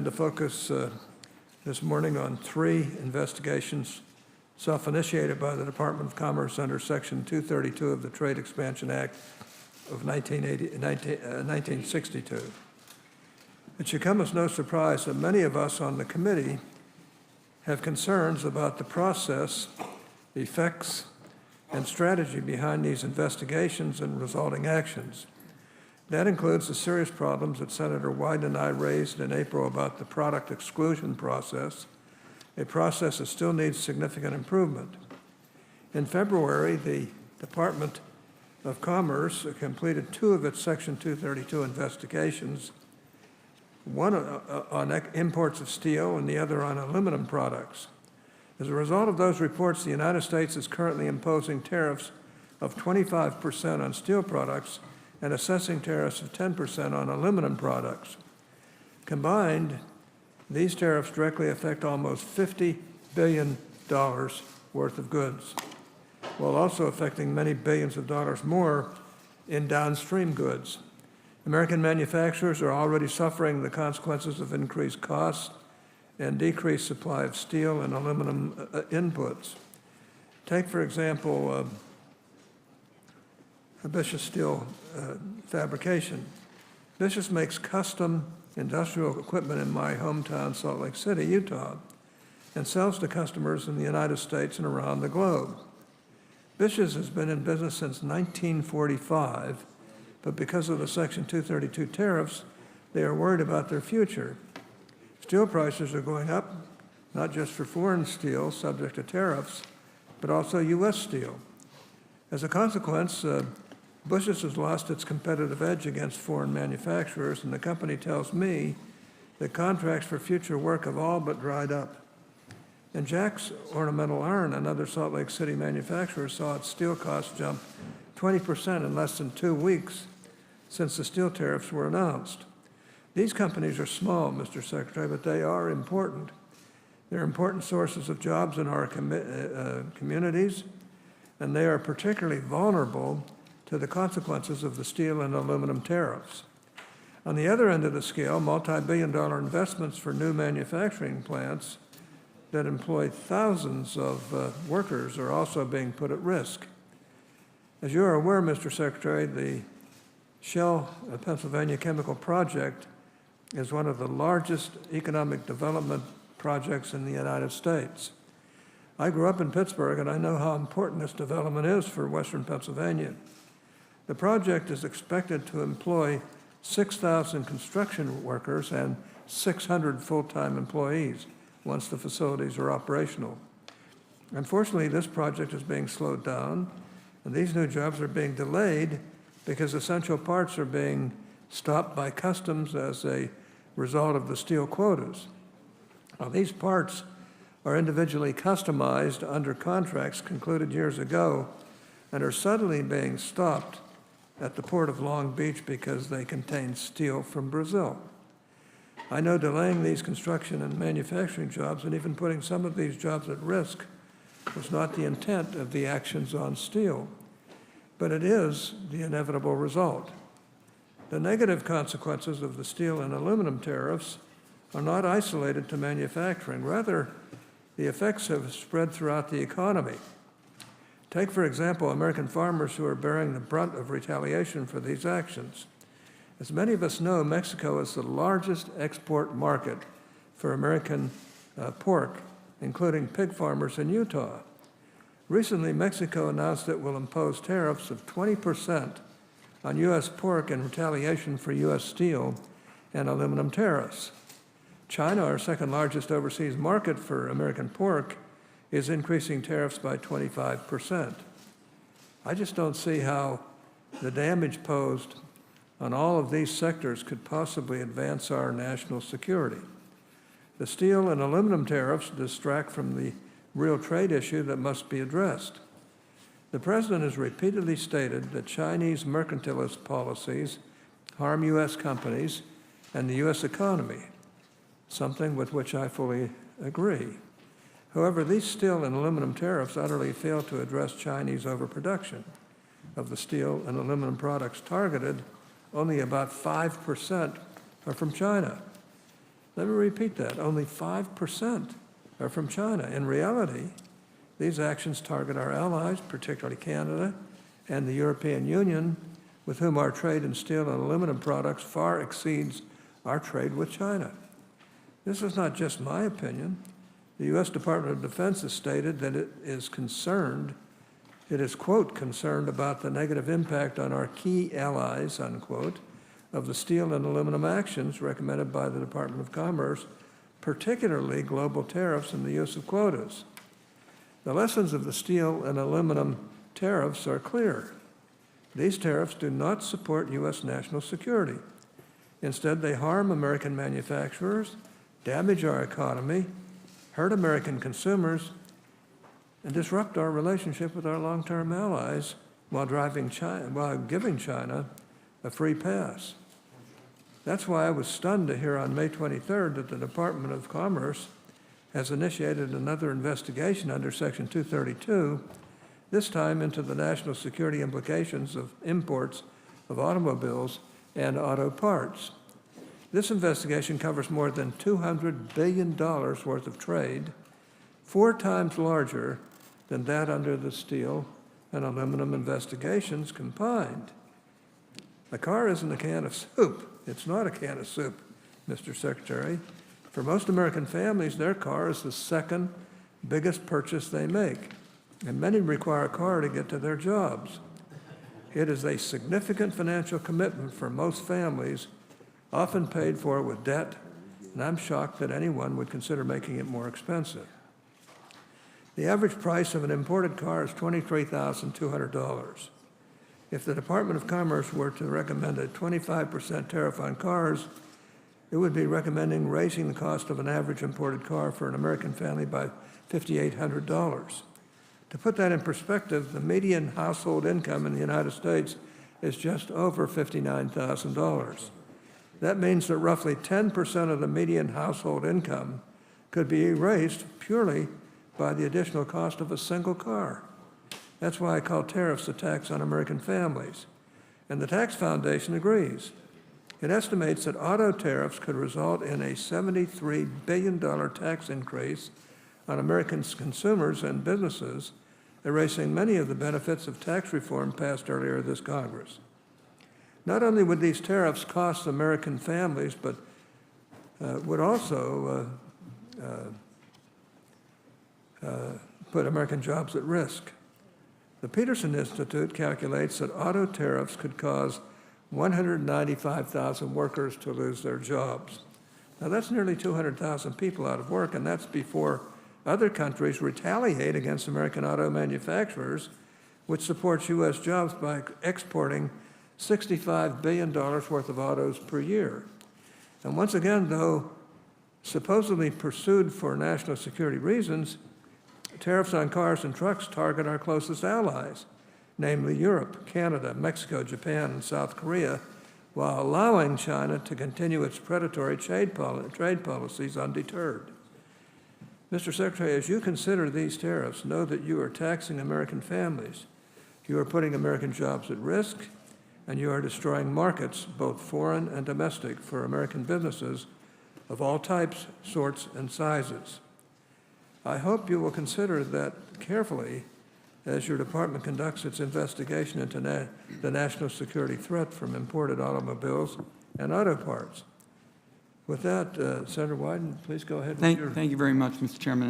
To focus this morning on three investigations self-initiated by the Department of Commerce under Section 232 of the Trade Expansion Act of 1962. It should come as no surprise that many of us on the committee have concerns about the process, effects, and strategy behind these investigations and resulting actions. That includes the serious problems that Senator Wyden and I raised in April about the product exclusion process, a process that still needs significant improvement. In February, the Department of Commerce completed two of its Section 232 investigations, one on imports of steel and the other on aluminum products. As a result of those reports, the United States is currently imposing tariffs of 25% on steel products and assessing tariffs of 10% on aluminum products. Combined, these tariffs directly affect almost $50 billion worth of goods, while also affecting many billions of dollars more in downstream goods. American manufacturers are already suffering the consequences of increased costs and decreased supply of steel and aluminum inputs. Take, for example, Bishas Steel fabrication. Bishas makes custom industrial equipment in my hometown, Salt Lake City, Utah, and sells to customers in the United States and around the globe. Bishas has been in business since 1945, but because of the Section 232 tariffs, they are worried about their future. Steel prices are going up, not just for foreign steel subject to tariffs, but also U.S. steel. As a consequence, Bishas has lost its competitive edge against foreign manufacturers, and the company tells me that contracts for future work have all but dried up. And Jack's Ornamental Iron, another Salt Lake City manufacturer, saw its steel costs jump 20% in less than 2 weeks since the steel tariffs were announced. These companies are small, Mr. Secretary, but they are important. They're important sources of jobs in our communities, and they are particularly vulnerable to the consequences of the steel and aluminum tariffs. On the other end of the scale, multi-billion-dollar investments for new manufacturing plants that employ thousands of workers are also being put at risk. As you are aware, Mr. Secretary, the Shell Pennsylvania Chemical Project is one of the largest economic development projects in the United States. I grew up in Pittsburgh, and I know how important this development is for Western Pennsylvania. The project is expected to employ 6,000 construction workers and 600 full-time employees once the facilities are operational. Unfortunately, this project is being slowed down, and these new jobs are being delayed because essential parts are being stopped by customs as a result of the steel quotas. Now, these parts are individually customized under contracts concluded years ago and are suddenly being stopped at the Port of Long Beach because they contain steel from Brazil. I know delaying these construction and manufacturing jobs and even putting some of these jobs at risk was not the intent of the actions on steel, but it is the inevitable result. The negative consequences of the steel and aluminum tariffs are not isolated to manufacturing. Rather, the effects have spread throughout the economy. Take, for example, American farmers who are bearing the brunt of retaliation for these actions. As many of us know, Mexico is the largest export market for American pork, including pig farmers in Utah. Recently, Mexico announced it will impose tariffs of 20% on U.S. pork in retaliation for U.S. steel and aluminum tariffs. China, our second largest overseas market for American pork, is increasing tariffs by 25%. I just don't see how the damage posed on all of these sectors could possibly advance our national security. The steel and aluminum tariffs distract from the real trade issue that must be addressed. The President has repeatedly stated that Chinese mercantilist policies harm U.S. companies and the U.S. economy, something with which I fully agree. However, these steel and aluminum tariffs utterly fail to address Chinese overproduction. Of the steel and aluminum products targeted, only about 5% are from China. Let me repeat that. Only 5% are from China. In reality, these actions target our allies, particularly Canada and the European Union, with whom our trade in steel and aluminum products far exceeds our trade with China. This is not just my opinion. The U.S. Department of Defense has stated that it is, quote, concerned about the negative impact on our key allies, unquote, of the steel and aluminum actions recommended by the Department of Commerce, particularly global tariffs and the use of quotas. The lessons of the steel and aluminum tariffs are clear. These tariffs do not support U.S. national security. Instead, they harm American manufacturers, damage our economy, hurt American consumers, and disrupt our relationship with our long-term allies while giving China a free pass. That's why I was stunned to hear on May 23rd that the Department of Commerce has initiated another investigation under Section 232, this time into the national security implications of imports of automobiles and auto parts. This investigation covers more than $200 billion worth of trade, 4 times larger than that under the steel and aluminum investigations combined. A car isn't a can of soup. It's not a can of soup, Mr. Secretary. For most American families, their car is the second biggest purchase they make, and many require a car to get to their jobs. It is a significant financial commitment for most families, often paid for with debt, and I'm shocked that anyone would consider making it more expensive. The average price of an imported car is $23,200. If the Department of Commerce were to recommend a 25% tariff on cars, it would be recommending raising the cost of an average imported car for an American family by $5,800. To put that in perspective, the median household income in the United States is just over $59,000. That means that roughly 10% of the median household income could be erased purely by the additional cost of a single car. That's why I call tariffs a tax on American families. And the Tax Foundation agrees. It estimates that auto tariffs could result in a $73 billion tax increase on American consumers and businesses, erasing many of the benefits of tax reform passed earlier this Congress. Not only would these tariffs cost American families, but would also put American jobs at risk. The Peterson Institute calculates that auto tariffs could cause 195,000 workers to lose their jobs. Now, that's nearly 200,000 people out of work, and that's before other countries retaliate against American auto manufacturers, which supports U.S. jobs by exporting $65 billion worth of autos per year. And once again, though supposedly pursued for national security reasons, tariffs on cars and trucks target our closest allies, namely Europe, Canada, Mexico, Japan, and South Korea, while allowing China to continue its predatory trade policies undeterred. Mr. Secretary, as you consider these tariffs, know that you are taxing American families, you are putting American jobs at risk, and you are destroying markets, both foreign and domestic, for American businesses of all types, sorts, and sizes. I hope you will consider that carefully as your department conducts its investigation into the national security threat from imported automobiles and auto parts. With that, Senator Wyden, please go ahead. Thank you very much, Mr. Chairman.